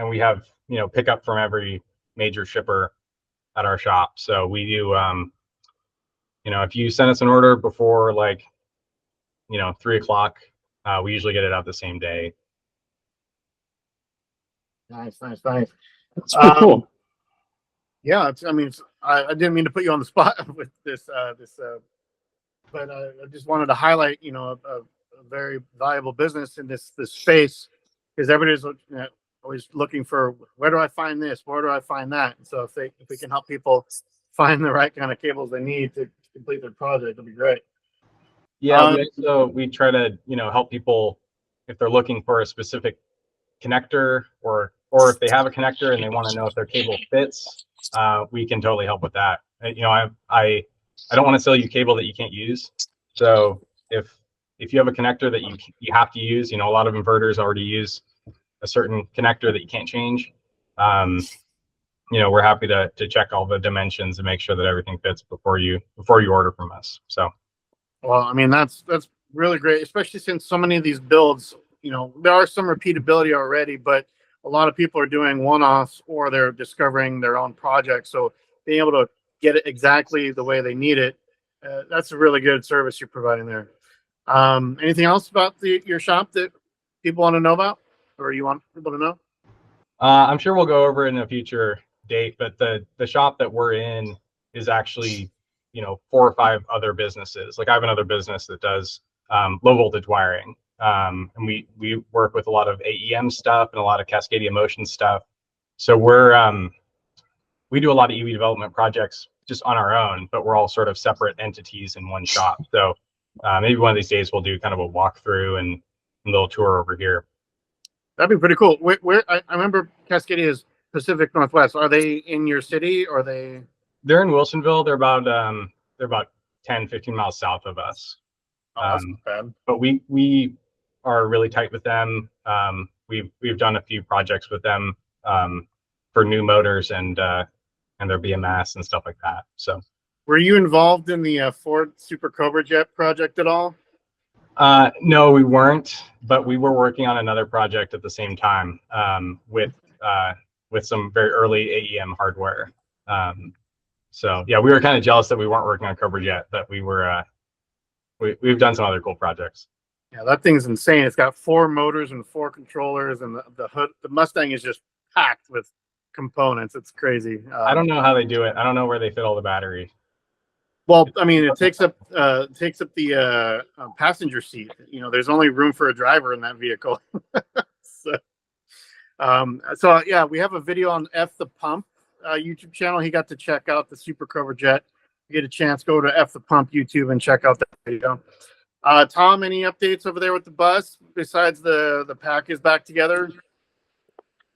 we have pickup from every major shipper at our shop. So we do if you send us an order before 3 o'clock, we usually get it out the same day. Nice. That's pretty cool. Yeah, I didn't mean to put you on the spot with this, but I just wanted to highlight, a very valuable business in this space, because everybody's always looking for, where do I find this, where do I find that? And so if we can help people find the right kind of cables they need to complete their project, it'll be great. Yeah, we try to help people if they're looking for a specific connector, or if they have a connector and they want to know if their cable fits. We can totally help with that. I don't want to sell you cable that you can't use. So if you have a connector that you have to use, a lot of inverters already use a certain connector that you can't change. We're happy to check all the dimensions and make sure that everything fits before you order from us. So, well, that's really great, especially since so many of these builds, there are some repeatability already, but a lot of people are doing one-offs or they're discovering their own projects. So being able to get it exactly the way they need it, that's a really good service you're providing there. Anything else about your shop that people want to know about, or you want people to know? I'm sure we'll go over it in a future date, but the shop that we're in is actually 4 or 5 other businesses. Like I have another business that does low voltage wiring. And we work with a lot of AEM stuff and a lot of Cascadia Motion stuff. So we do a lot of EV development projects just on our own, but we're all sort of separate entities in one shop. So maybe one of these days we'll do kind of a walkthrough and a little tour over here. That'd be pretty cool. Where I remember Cascadia is Pacific Northwest. Are they in your city, or are they? They're in Wilsonville. They're about 10, 15 miles south of us. Oh, that's not bad. But we are really tight with them. We've done a few projects with them for new motors and their BMS and stuff like that. So, were you involved in the Ford Super Cobra Jet project at all? No, we weren't, but we were working on another project at the same time with some very early AEM hardware. So yeah, we were kind of jealous that we weren't working on Cobra Jet, but we were. We've done some other cool projects. Yeah, that thing's insane. It's got 4 motors and 4 controllers, and the hood. The Mustang is just packed with components. It's crazy. I don't know how they do it. I don't know where they fit all the battery. Well, it takes up the passenger seat. There's only room for a driver in that vehicle. So yeah, we have a video on F the Pump YouTube channel. He got to check out the Super Cobra Jet. You get a chance, go to F the Pump YouTube and check out that video. Tom, any updates over there with the bus besides the pack is back together?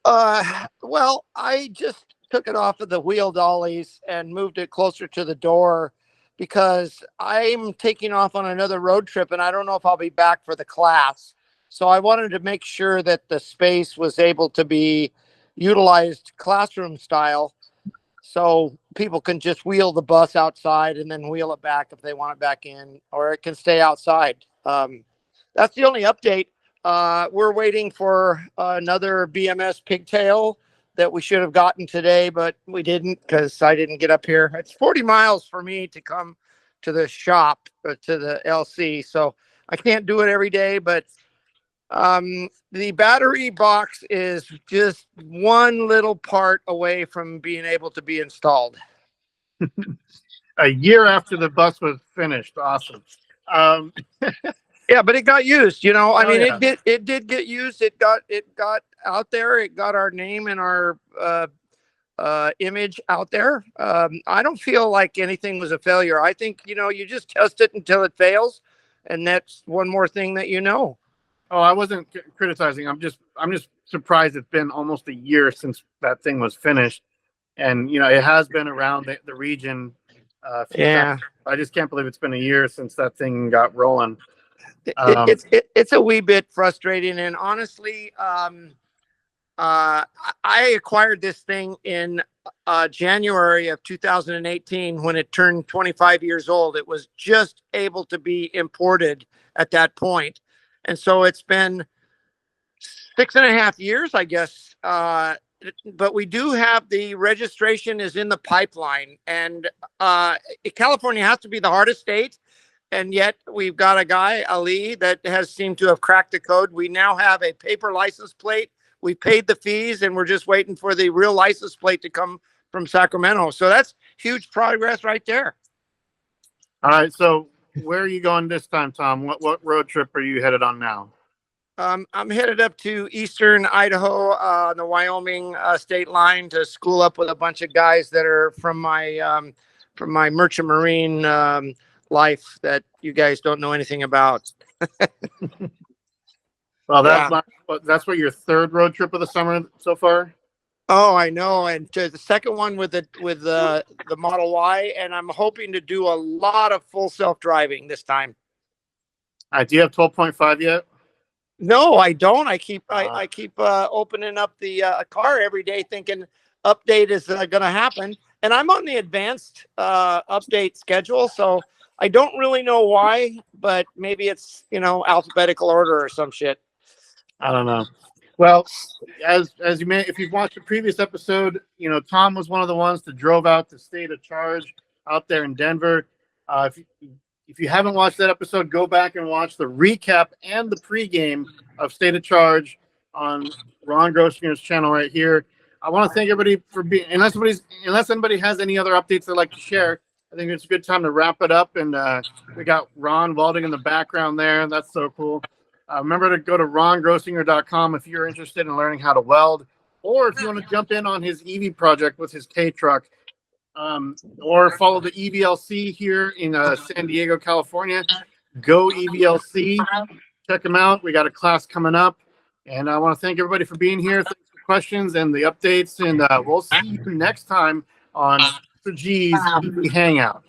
Well, I just took it off of the wheel dollies and moved it closer to the door because I'm taking off on another road trip and I don't know if I'll be back for the class. So I wanted to make sure that the space was able to be utilized classroom style, so people can just wheel the bus outside and then wheel it back if they want it back in, or it can stay outside. That's the only update. We're waiting for another BMS pigtail that we should have gotten today, but we didn't because I didn't get up here. It's 40 miles for me to come to the shop, to the LC, so I can't do it every day, but the battery box is just one little part away from being able to be installed. A year after the bus was finished. Awesome. Yeah, but it got used, yeah. it did get used. It got out there. It got our name and our image out there. I don't feel like anything was a failure. I think, you just test it until it fails. And that's one more thing that you know. Oh, I wasn't criticizing. I'm just surprised it's been almost a year since that thing was finished. And, it has been around the region. A few times. I just can't believe it's been a year since that thing got rolling. It's a wee bit frustrating. And honestly, I acquired this thing in January of 2018 when it turned 25 years old. It was just able to be imported at that point. And so it's been 6.5 years, I guess. But we do have the registration is in the pipeline. And California has to be the hardest state. And yet we've got a guy, Ali, that has seemed to have cracked the code. We now have a paper license plate. We paid the fees and we're just waiting for the real license plate to come from Sacramento. So that's huge progress right there. All right. So where are you going this time, Tom? What road trip are you headed on now? I'm headed up to eastern Idaho, on the Wyoming state line to school up with a bunch of guys that are from my merchant marine life that you guys don't know anything about. Well, that's what your third road trip of the summer so far. Oh, I know, and the second one with the Model Y, and I'm hoping to do a lot of full self driving this time. Do you have 12.5 yet? No, I don't. I keep opening up the car every day, thinking update is going to happen, and I'm on the advanced update schedule, so I don't really know why, but maybe it's alphabetical order or some shit. I don't know. Well, as you may, if you've watched the previous episode, Tom was one of the ones that drove out to State of Charge out there in Denver. If you haven't watched that episode, go back and watch the recap and the pregame of State of Charge on Ron Grossinger's channel right here. I want to thank everybody for being. Unless anybody has any other updates they'd like to share, I think it's a good time to wrap it up. And we got Ron welding in the background there. That's so cool. Remember to go to rongrossinger.com if you're interested in learning how to weld, or if you want to jump in on his EV project with his K truck, or follow the EVLC here in San Diego, California. Go EVLC. Check them out. We got a class coming up. And I want to thank everybody for being here. Thanks for questions and the updates. And we'll see you next time on Mr.G's EV Hangout.